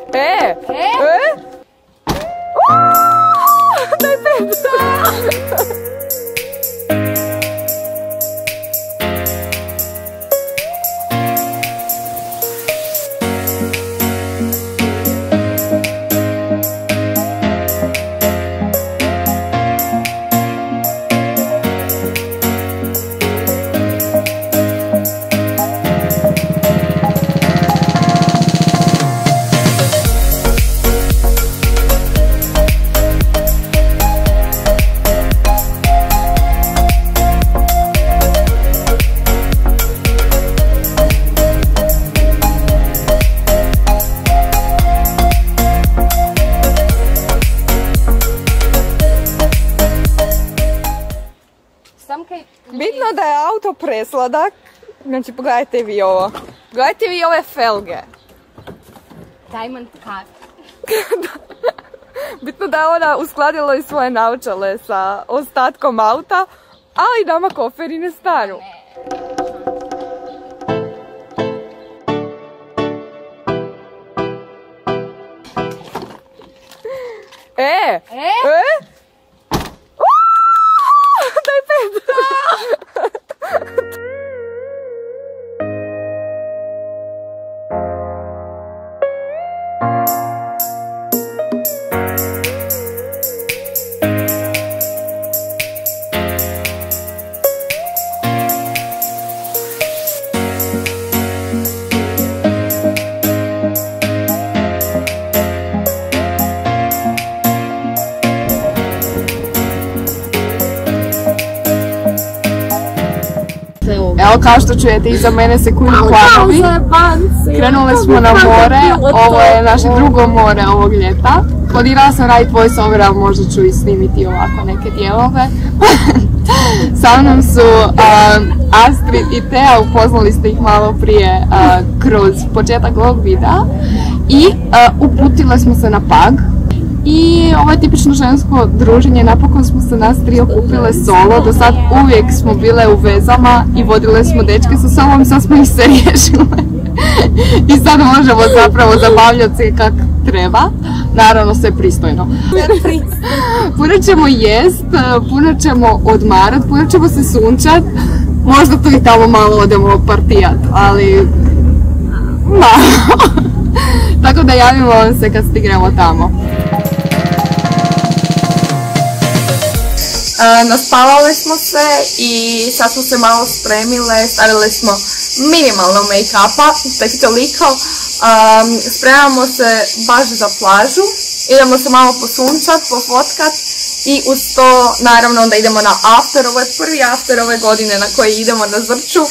Daj pet! Bitno da je auto presladak, znači pogledajte vi ovo. Pogledajte vi ove felge. Diamond cut. Bitno da je ona uskladila i svoje naočale sa ostatkom auta, ali nama koferi ne stanu. Daj pet! Evo kao što čujete, iza mene se kuju planovi. Krenuli smo na more, ovo je naše drugo more ovog ljeta. Planirala sam raditi voice-over, ali možda ću i snimiti ovako neke dijelove. Sa mnom su Astrid i Tea, upoznali ste ih malo prije kroz početak ovog videa. I uputile smo se na Pag. I ovo je tipično žensko druženje, napokon smo se nas tri okupile solo, do sad uvijek smo bile u vezama i vodile smo dečke sa sobom, sad smo ih se riješile. I sad možemo zapravo zabavljati se kak treba, naravno sve pristojno. Puno ćemo jest, puno ćemo odmarat, puno ćemo se sunčat, možda tu i tamo malo odemo partijat, ali malo. Tako da javimo vam se kad stignemo tamo. Naspavale smo se i sad smo se malo spremile, stavile smo minimalno make-upa, tek toliko. Spremamo se baš za plažu, idemo se malo posunčat, pofotkat i uz to naravno onda idemo na after, ovo je prvi after ove godine na koji idemo na Zrću.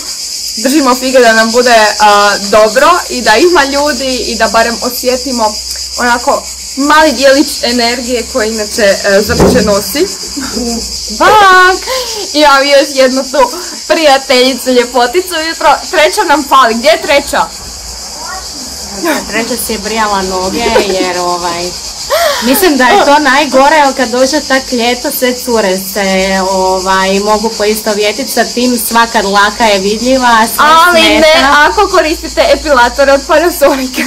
Držimo fige da nam bude dobro i da ima ljudi i da barem osjetimo onako mali dijelić energije koji inače Zrće nosi. Bak! Imam još jednu tu prijateljicu, ljepoticu jutro. Treća nam fali. Gdje je treća? Treća si je brijala noge jer mislim da je to najgore, jer kad dođe tak ljeto sve cure se mogu poistovjetiti sa tim, svaka dlaka je vidljiva, sve ali smeta. Ne, ako koristite epilator od Panasonica.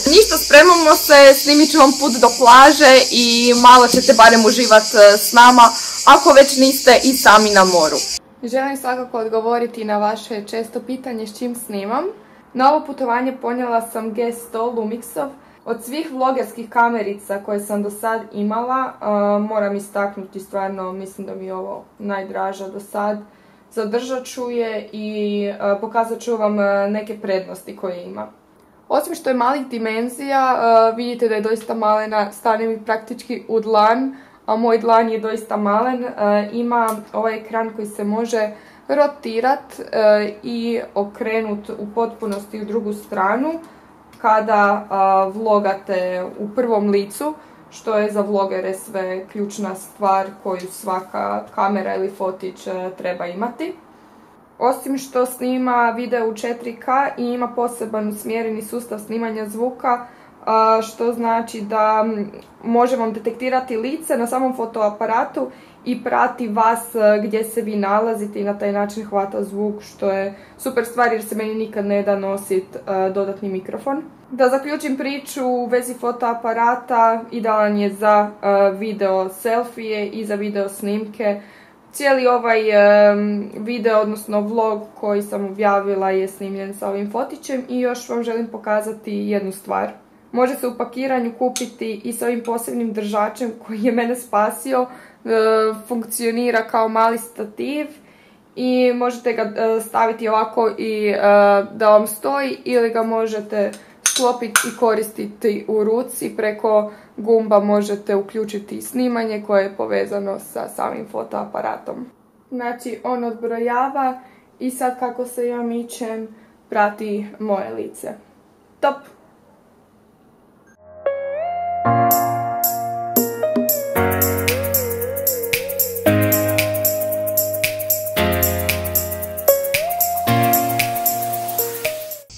Ništa, spremamo se, snimit ću vam put do plaže i malo ćete barem uživati s nama, ako već niste i sami na moru. Želim svakako odgovoriti na vaše često pitanje s čim snimam. Na ovo putovanje ponijela sam G100 Lumixov. Od svih vlogerskih kamerica koje sam do sad imala, moram istaknuti stvarno, mislim da mi je ovo najdraža do sad. Zadržat ću je i pokazat ću vam neke prednosti koje ima. Osim što je malih dimenzija, vidite da je doista malena, stane mi praktički u dlan, a moj dlan je doista malen. Ima ovaj ekran koji se može rotirat i okrenut u potpunosti u drugu stranu kada vlogate u prvom licu, što je za vlogere sve ključna stvar koju svaka kamera ili fotić treba imati. Osim što snima video u 4K i ima poseban usmjereni sustav snimanja zvuka, što znači da može vam detektirati lice na samom fotoaparatu i prati vas gdje se vi nalazite i na taj način hvata zvuk, što je super stvar jer se meni nikad ne da nositi dodatni mikrofon. Da zaključim priču u vezi fotoaparata, idealan je za video selfije i za video snimke. Cijeli ovaj video, odnosno vlog koji sam objavila je snimljen sa ovim fotićem i još vam želim pokazati jednu stvar. Može se u pakiranju kupiti i sa ovim posebnim držačem koji je mene spasio. Funkcionira kao mali stativ i možete ga staviti ovako i da vam stoji ili ga možete sklopiti i koristiti u ruci. Preko gumba možete uključiti snimanje koje je povezano sa samim fotoaparatom. Znači on odbrojava i sad kako se ja mičem prati moje lice. Top!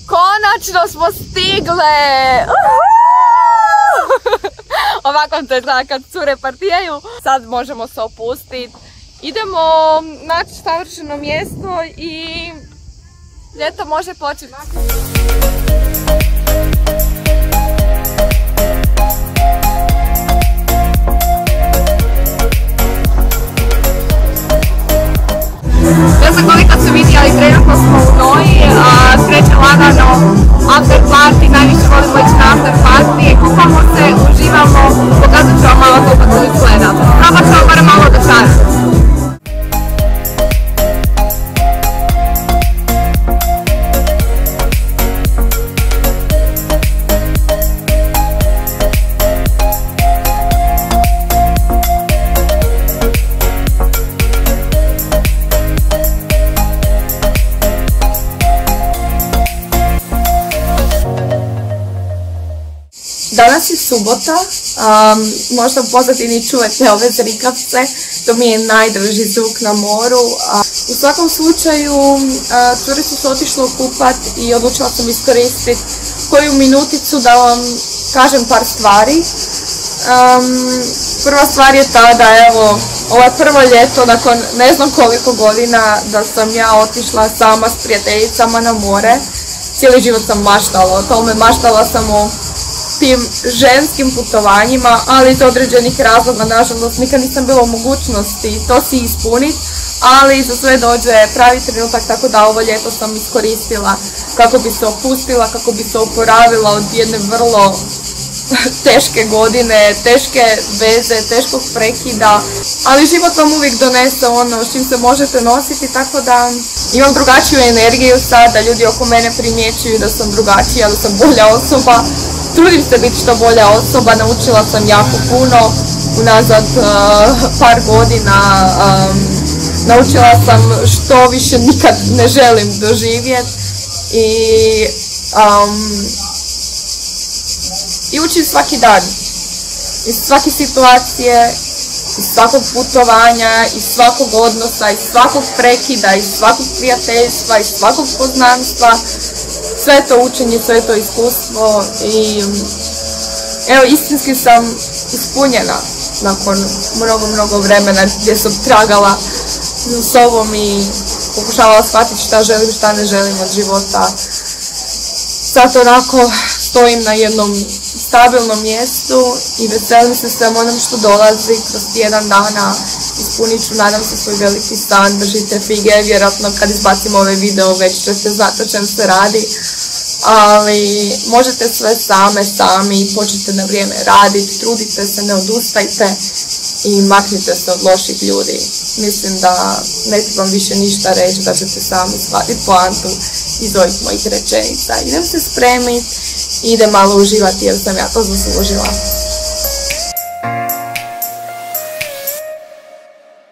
Konačno smo stigle! Ovako to izgleda kad cure partijaju. Sad možemo se opustiti. Idemo naći savršeno mjesto i ljeto može početi. Ne znam koliko su vidjeli, trenutno smo u Noji, kreće lagano after party, najviše volimo ići na after party, kupamo se, uživamo, pokazat ću vam malo kako to izgleda. Probat ću vam bar malo do kraja. Danas je subota, možda u pozadini čujete ove zrikavce, to mi je najdraži zvuk na moru. U svakom slučaju, cure su se otišle kupat i odlučila sam iskoristiti koju minuticu da vam kažem par stvari. Prva stvar je ta da evo, ovo je prvo ljeto nakon ne znam koliko godina da sam ja otišla sama s prijateljicama na more. Cijeli život sam maštala o tome, maštala sam o tim ženskim putovanjima, ali iz određenih razloga, nažalost, nikad nisam bila u mogućnosti to si ispuniti, ali za sve dođe pravi trenutak, tako da ovo ljeto sam iskoristila kako bi se opustila, kako bi se oporavila od jedne vrlo teške godine, teške veze, teškog prekida, ali život vam uvijek donese ono s čim se možete nositi, tako da imam drugačiju energiju sad, da ljudi oko mene primjećuju da sam drugačija, da sam bolja osoba. Trudim se biti što bolja osoba, naučila sam jako puno unazad par godina, naučila sam što više nikad ne želim doživjeti i učim svaki dan, iz svake situacije, iz svakog putovanja, iz svakog odnosa, iz svakog prekida, iz svakog prijateljstva, iz svakog poznanstva. Sve to učenje, sve to iskustvo i evo istinski sam ispunjena nakon mnogo vremena gdje sam tragala za sobom i pokušavala shvatiti šta želim, šta ne želim od života. Sad onako stojim na jednom stabilnom mjestu i veselim se svem onom što dolazi kroz tjedan dana. Ispunit ću, nadam se, svoj veliki san, držite fige, vjerojatno kad izbacim ovaj video već ćete znati o čem se radi, ali možete sve sami, počnite na vrijeme raditi, trudite se, ne odustajte i maknite se od loših ljudi. Mislim da ne trebam više ništa reći, da ćete sami shvatiti poantu iz ovih mojih rečenica. Idem se spremiti, idem malo uživati jer sam ja to zaslužila.